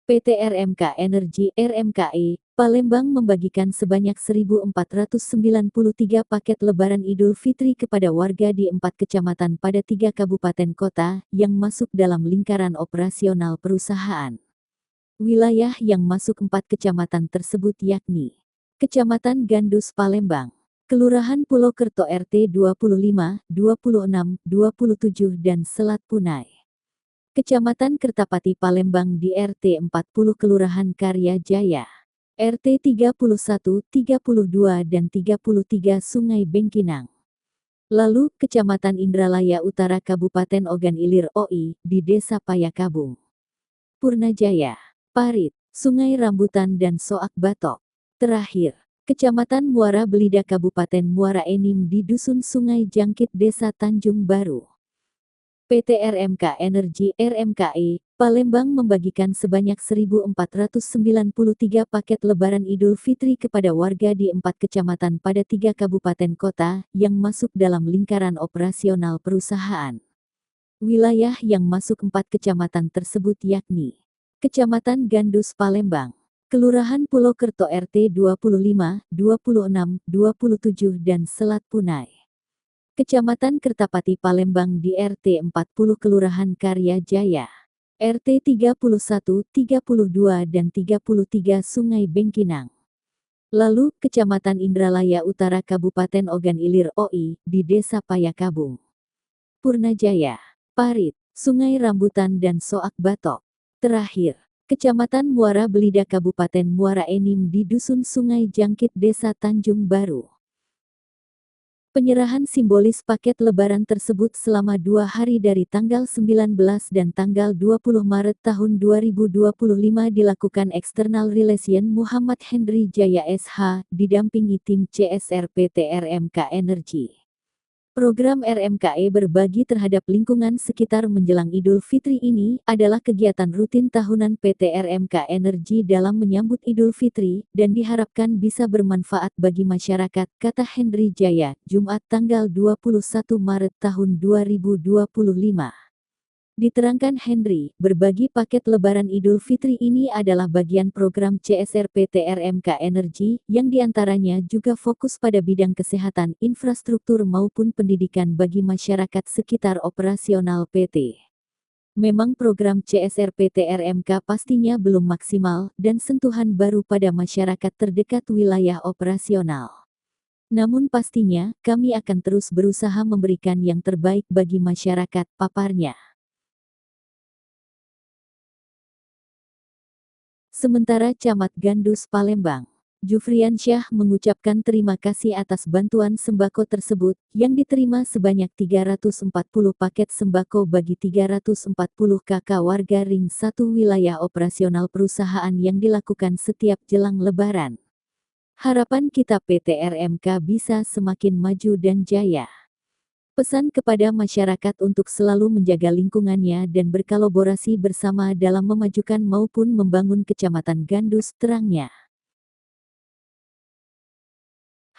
PT RMK Energi (RMKE) Palembang membagikan sebanyak 1.493 paket Lebaran Idul Fitri kepada warga di 4 kecamatan pada 3 kabupaten kota yang masuk dalam lingkaran operasional perusahaan. Wilayah yang masuk 4 kecamatan tersebut yakni Kecamatan Gandus Palembang, Kelurahan Pulau Kerto RT 25, 26, 27 dan Selat Punai. Kecamatan Kertapati Palembang di RT 40 Kelurahan Karya Jaya, RT 31, 32 dan 33 Sungai Bengkinang. Lalu Kecamatan Indralaya Utara Kabupaten Ogan Ilir OI di Desa Payakabung, Purnajaya, Parit, Sungai Rambutan dan Soak Batok. Terakhir, Kecamatan Muara Belida Kabupaten Muara Enim di Dusun Sungai Jangkit Desa Tanjung Baru. PT RMK Energi (RMKE) Palembang membagikan sebanyak 1.493 paket Lebaran Idul Fitri kepada warga di 4 kecamatan pada 3 kabupaten kota yang masuk dalam lingkaran operasional perusahaan. Wilayah yang masuk 4 kecamatan tersebut yakni Kecamatan Gandus Palembang, Kelurahan Pulau Kerto RT 25, 26, 27 dan Selat Punai. Kecamatan Kertapati Palembang di RT 40 Kelurahan Karya Jaya, RT 31, 32 dan 33 Sungai Bengkinang. Lalu Kecamatan Indralaya Utara Kabupaten Ogan Ilir OI di Desa Payakabung, Purnajaya, Parit, Sungai Rambutan dan Soak Batok. Terakhir, Kecamatan Muara Belida Kabupaten Muara Enim di Dusun Sungai Jangkit Desa Tanjung Baru. Penyerahan simbolis paket Lebaran tersebut selama 2 hari dari tanggal 19 dan tanggal 20 Maret tahun 2025 dilakukan External Relation Muhammad Hendri Jaya SH, didampingi tim CSR PT RMK Energi. Program RMKE berbagi terhadap lingkungan sekitar menjelang Idul Fitri ini adalah kegiatan rutin tahunan PT RMK Energi dalam menyambut Idul Fitri dan diharapkan bisa bermanfaat bagi masyarakat, kata Hendri Jaya, Jumat tanggal 21 Maret tahun 2025. Diterangkan Hendri, berbagi paket Lebaran Idul Fitri ini adalah bagian program CSR PT RMK Energi, yang diantaranya juga fokus pada bidang kesehatan, infrastruktur maupun pendidikan bagi masyarakat sekitar operasional PT. Memang program CSR PT RMK pastinya belum maksimal, dan sentuhan baru pada masyarakat terdekat wilayah operasional. Namun pastinya, kami akan terus berusaha memberikan yang terbaik bagi masyarakat, paparnya. Sementara Camat Gandus Palembang, Jufriansyah mengucapkan terima kasih atas bantuan sembako tersebut, yang diterima sebanyak 340 paket sembako bagi 340 KK warga Ring 1 wilayah operasional perusahaan yang dilakukan setiap jelang Lebaran. Harapan kita PT RMK bisa semakin maju dan jaya. Pesan kepada masyarakat untuk selalu menjaga lingkungannya dan berkolaborasi bersama dalam memajukan maupun membangun Kecamatan Gandus, terangnya.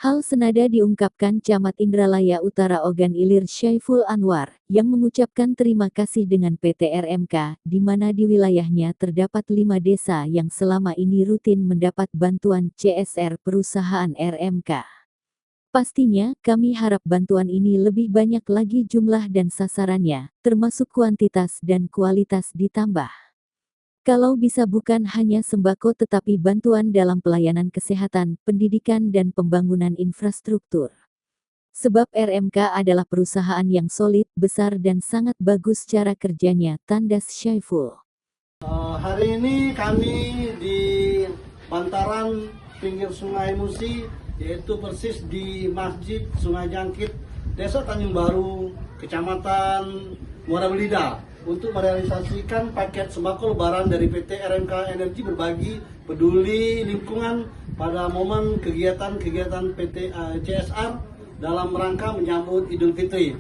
Hal senada diungkapkan Camat Indralaya Utara Ogan Ilir Syaiful Anwar, yang mengucapkan terima kasih dengan PT RMK, di mana di wilayahnya terdapat 5 desa yang selama ini rutin mendapat bantuan CSR perusahaan RMK. Pastinya, kami harap bantuan ini lebih banyak lagi jumlah dan sasarannya, termasuk kuantitas dan kualitas ditambah. Kalau bisa bukan hanya sembako tetapi bantuan dalam pelayanan kesehatan, pendidikan dan pembangunan infrastruktur. Sebab RMK adalah perusahaan yang solid, besar dan sangat bagus cara kerjanya, tandas Syaiful. Hari ini kami di bantaran pinggir Sungai Musi, yaitu persis di Masjid Sungai Jangkit, Desa Tanjung Baru, Kecamatan Muara Belida, untuk merealisasikan paket sembako Lebaran dari PT RMK Energi berbagi peduli lingkungan pada momen kegiatan-kegiatan PT CSR dalam rangka menyambut Idul Fitri.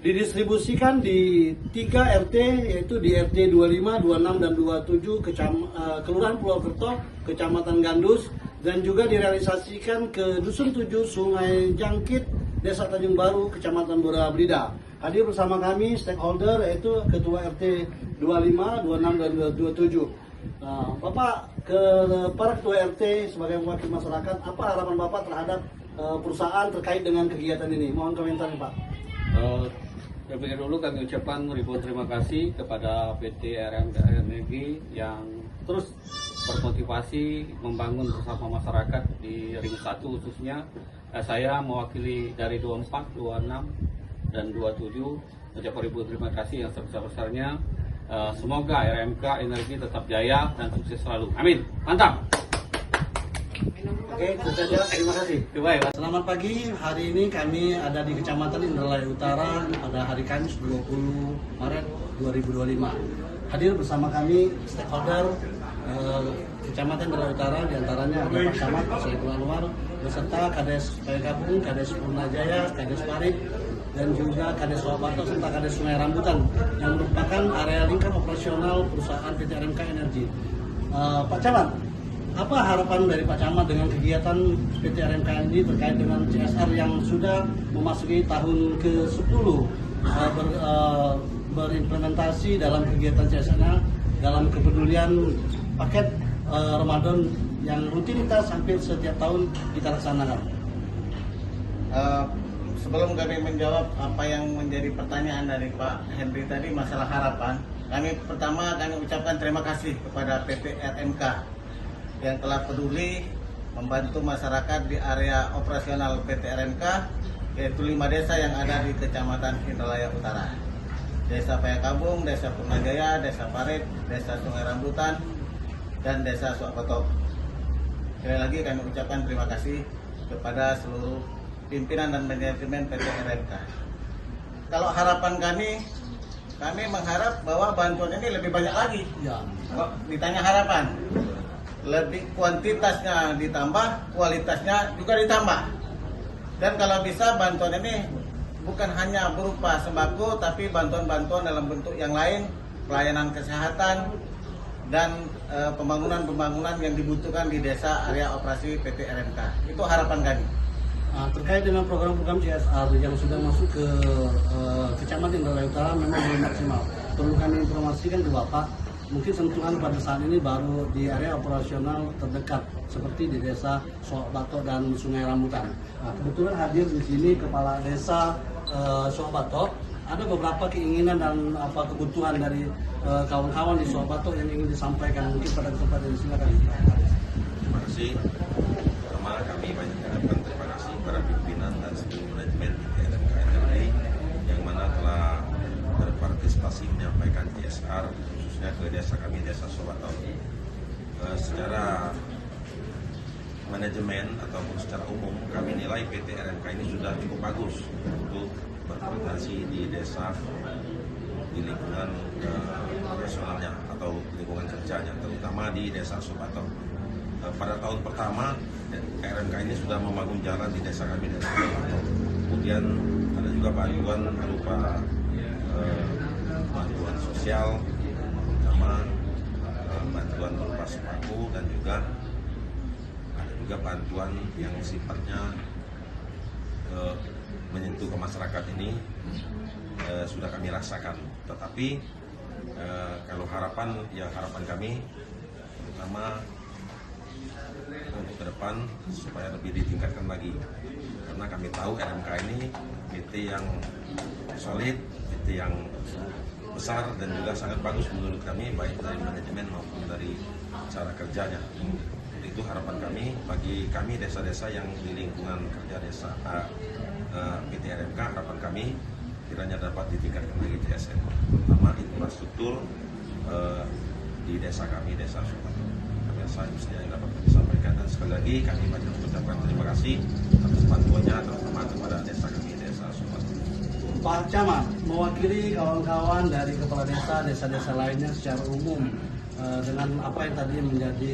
Didistribusikan di 3 RT, yaitu di RT 25, 26, dan 27 Kelurahan Pulau Kerto, Kecamatan Gandus, dan juga direalisasikan ke Dusun 7 Sungai Jangkit, Desa Tanjung Baru, Kecamatan Muara Belida. Hadir bersama kami stakeholder, yaitu Ketua RT 25, 26, dan 27. Bapak ke para ketua RT sebagai wakil masyarakat, apa harapan Bapak terhadap perusahaan terkait dengan kegiatan ini? Mohon komentarnya Pak. Terlebih dahulu kami ucapkan ribuan terima kasih kepada PT RMK Energi yang terus bermotivasi membangun bersama masyarakat di Ring 1 khususnya. Saya mewakili dari 24, 26, dan 27 ucapkan ribuan terima kasih yang sebesar-besarnya. Semoga RMK Energi tetap jaya dan sukses selalu. Amin. Mantap. Oke, itu saja. Terima kasih. Baik. Selamat pagi. Hari ini kami ada di Kecamatan Indralaya Utara pada hari Kamis 20 Maret 2025. Hadir bersama kami stakeholder Kecamatan Indralaya Utara, diantaranya ada Pak Camat, Pak Saiful Anwar, beserta Kades Payakabung, Kades Purnajaya, Kades Parit, dan juga Kades Soebato serta Kades Sungai Rambutan yang merupakan area lingkar operasional perusahaan PT RMK Energi. Pak Camat, apa harapan dari Pak Camat dengan kegiatan PT RMK ini terkait dengan CSR yang sudah memasuki tahun ke-10 berimplementasi dalam kegiatan CSR dalam kepedulian paket Ramadan yang rutinitas hampir setiap tahun kita laksanakan? Sebelum kami menjawab apa yang menjadi pertanyaan dari Pak Henry tadi masalah harapan, kami ucapkan terima kasih kepada PT RMK yang telah peduli membantu masyarakat di area operasional PT RMK, yaitu 5 desa yang ada di Kecamatan Indralaya Utara. Desa Payakabung, Desa Purnajaya, Desa Parit, Desa Sungai Rambutan, dan Desa Soebato. Sekali lagi kami ucapkan terima kasih kepada seluruh pimpinan dan manajemen PT RMK. Kalau harapan kami mengharap bahwa bantuan ini lebih banyak lagi. Ya. Kalau ditanya harapan, lebih kuantitasnya ditambah, kualitasnya juga ditambah. Dan kalau bisa bantuan ini bukan hanya berupa sembako, tapi bantuan-bantuan dalam bentuk yang lain, pelayanan kesehatan, dan pembangunan-pembangunan yang dibutuhkan di desa area operasi PT RMK. Itu harapan kami. Terkait dengan program-program CSR yang sudah masuk ke Kecamatan Indralaya Utara memang belum maksimal. Perlu kami informasikan ke Bapak, mungkin sentuhan pada saat ini baru di area operasional terdekat seperti di Desa Soebato dan Sungai Rambutan. Kebetulan hadir di sini Kepala Desa Soebato. Ada beberapa keinginan dan kebutuhan dari kawan-kawan di Soebato yang ingin disampaikan, mungkin pada kesempatan ini. Silakan. Terima kasih. Pertama, kami banyak mengucapkan terima kasih kepada pimpinan dan seluruh manajemen PT RMK Energi yang mana telah berpartisipasi menyampaikan CSR khususnya ke desa kami, Desa Soebato. Secara manajemen ataupun secara umum, kami nilai PT RMK ini sudah cukup bagus untuk berkoordinasi di desa, di lingkungan operasionalnya atau lingkungan kerjanya, terutama di Desa Soebato. Pada tahun pertama, RMK ini sudah membangun jalan di desa kami, Desa Soebato. Kemudian ada juga bantuan berupa bantuan sosial, sama bantuan berupa sembako, dan juga ada juga bantuan yang sifatnya menyentuh ke masyarakat ini sudah kami rasakan. Tetapi kalau harapan kami pertama untuk ke depan supaya lebih ditingkatkan lagi, karena kami tahu RMK ini PT yang solid, PT yang besar dan juga sangat bagus menurut kami, baik dari manajemen maupun dari cara kerjanya. Itu harapan kami bagi kami desa-desa yang di lingkungan kerja desa PT RMK. Harapan kami kiranya dapat ditingkatkan lagi CSR, terutama infrastruktur di desa kami, Desa Soebato. Saya yang dapat kami sampaikan, dan sekali lagi kami banyak mengucapkan terima kasih atas bantuannya, terutama kepada desa kami, Desa Soebato. Pak Camat, mewakili kawan-kawan dari kepala desa, desa-desa lainnya secara umum dengan apa yang tadi menjadi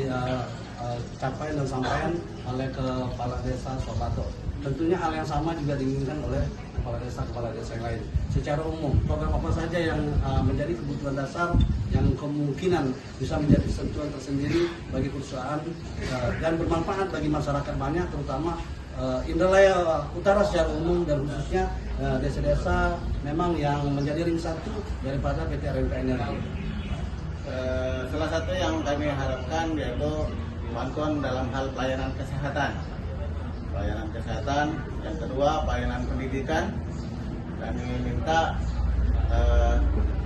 capaian dan sampaian oleh kepala desa Soebato. Tentunya hal yang sama juga diinginkan oleh kepala desa yang lain. Secara umum, program apa saja yang menjadi kebutuhan dasar yang kemungkinan bisa menjadi sentuhan tersendiri bagi perusahaan dan bermanfaat bagi masyarakat banyak, terutama Indralaya Utara secara umum dan khususnya desa-desa memang yang menjadi ring satu daripada PT RMK Energi. Salah satu yang kami harapkan yaitu bantuan dalam hal pelayanan kesehatan. Pelayanan kesehatan, yang kedua pelayanan pendidikan. Kami minta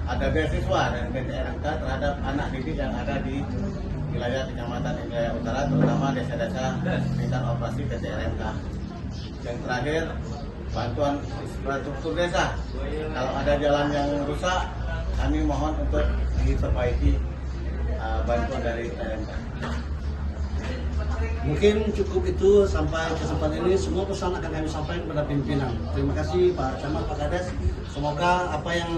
ada beasiswa dari PT RMK terhadap anak didik yang ada di wilayah Kecamatan Indrajaya Utara, terutama desa-desa tingkat operasi PT RMK. Yang terakhir, bantuan infrastruktur desa. Kalau ada jalan yang rusak, kami mohon untuk diperbaiki bantuan dari RMK. Mungkin cukup itu sampai kesempatan ini. Semua pesan akan kami sampaikan kepada pimpinan. Terima kasih Pak Camat, Pak Kades. Semoga apa yang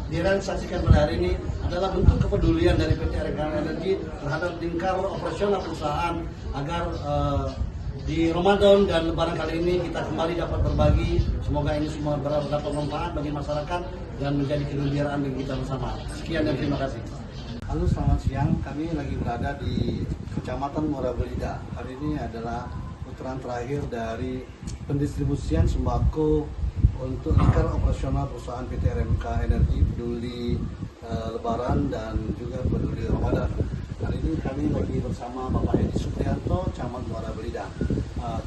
direalisasikan pada hari ini adalah bentuk kepedulian dari PT RMK Energi terhadap lingkar operasional perusahaan agar di Ramadan dan Lebaran kali ini kita kembali dapat berbagi. Semoga ini semua dapat manfaat bagi masyarakat dan menjadi kegembiraan bagi kita bersama. Sekian dan terima kasih. Halo, selamat siang. Kami lagi berada di Kecamatan Muara Belida. Hari ini adalah putaran terakhir dari pendistribusian sembako untuk lingkar operasional perusahaan PT RMK Energi peduli Lebaran dan juga peduli Ramadan. Hari ini kami lagi bersama Bapak Edi Suprianto, Camat Muara Belida.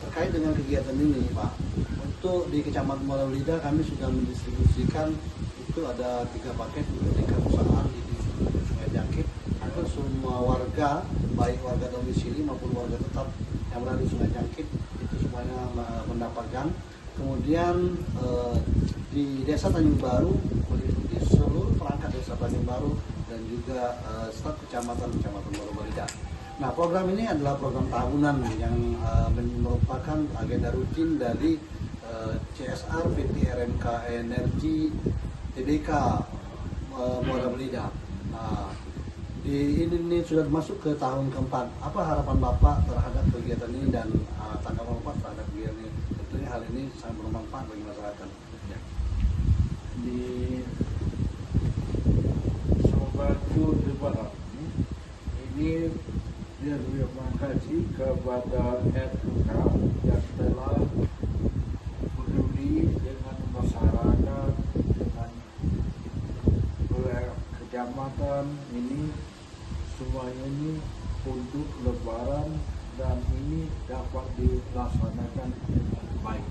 Terkait dengan kegiatan ini, Pak, untuk di Kecamatan Muara Belida kami sudah mendistribusikan itu ada 3 paket untuk lingkar perusahaan di Sungai Jangkit. Hampir semua warga, baik warga domisili maupun warga tetap yang berada di Sungai Jangkit itu semuanya mendapatkan. Kemudian di Desa Tanjung Baru meliputi seluruh perangkat Desa Tanjung Baru dan juga staf Kecamatan Muara Belida. Nah, program ini adalah program tahunan yang merupakan agenda rutin dari CSR PT RMK Energi TBK Muara Belida. Nah, ini sudah masuk ke tahun keempat. Apa harapan Bapak terhadap kegiatan ini dan tanggapan Bapak terhadap kegiatan ini? Tentunya hal ini sangat bermanfaat bagi masyarakat. Ya. Di Sembako Lebaran ini dia terima kasih kepada RMK yang telah peduli dengan masyarakat, dengan kecamatan ini, semuanya ini untuk Lebaran dan ini dapat dilaksanakan dengan baik.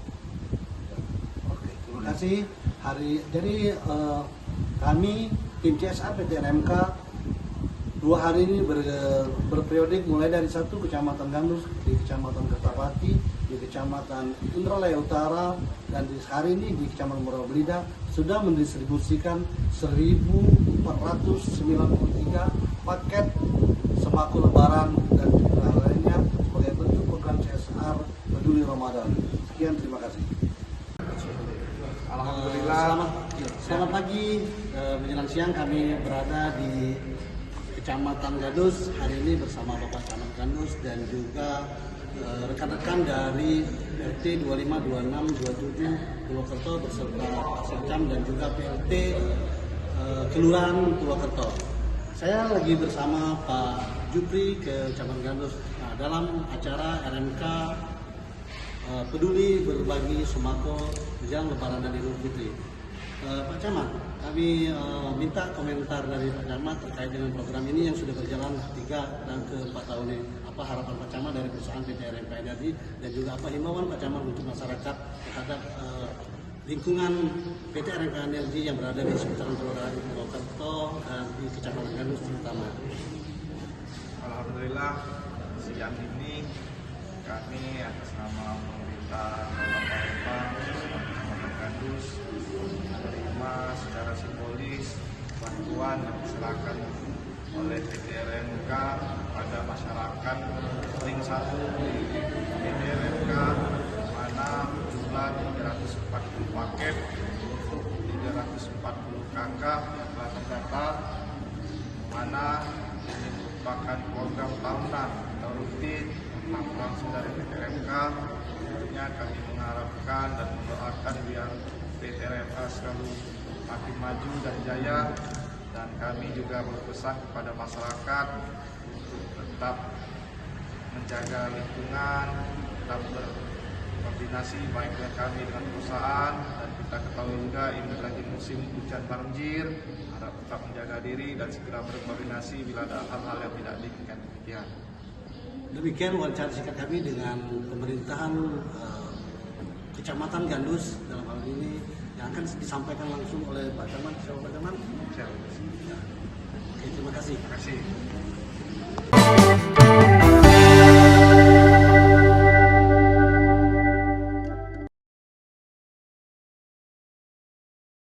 Oke, terima kasih. Jadi kami tim CSR PT RMK 2 hari ini berperiodik mulai dari 1 Kecamatan Gandus, di Kecamatan Kertapati, di Kecamatan Indrajaya Utara, dan di hari ini di Kecamatan Muara Belida sudah mendistribusikan 1.493 paket sembako Lebaran dan juga lainnya sebagai bentuk program CSR peduli Ramadan. Sekian, terima kasih. Alhamdulillah. Selamat pagi, menjelang siang kami berada di Kecamatan Gandus hari ini bersama Bapak Camat Gandus dan juga rekan-rekan dari RT 25, 26, 27 Purwokerto beserta Pak Sekcam dan juga PLT Kelurahan Purwokerto. Saya lagi bersama Pak Jupri ke Kecamatan Gandus dalam acara RMK peduli berbagi sembako menjelang Lebaran dan Idul Fitri. Pak Camat, kami minta komentar dari Pak Camat terkait dengan program ini yang sudah berjalan 3 dan ke 4 tahun ini. Apa harapan Pak Camat dari perusahaan PT RMK Energi dan juga apa himbauan Pak Camat untuk masyarakat terhadap lingkungan PT RMK Energi yang berada di seputaran Kelurahan Purwokerto dan di Kecamatan Gandus terutama. Alhamdulillah, siang ini kami atas nama pemerintah Kecamatan Gandus menerima secara simbolis bantuan yang diserahkan oleh PT RMK pada masyarakat ring 1 di PT RMK, mana jumlah 340 paket untuk 340 kakak yang telah terdaftar, mana ini merupakan program tahunan atau rutin langsung dari PT RMK. Tentunya kami mengharapkan dan mendoakan biar PT RMK selalu makin maju dan jaya, dan kami juga berpesan kepada masyarakat untuk tetap menjaga lingkungan, tetap berkoordinasi baik dengan kami dengan perusahaan, dan kita ketahui juga ini lagi musim hujan banjir, harap tetap menjaga diri dan segera berkoordinasi bila ada hal-hal yang tidak diinginkan. Demikian wawancara singkat kami dengan pemerintahan Kecamatan Gandus dalam hal ini yang akan disampaikan langsung oleh Pak Camat. Siapa Pak Camat? Siap. Oke, terima kasih. Terima kasih.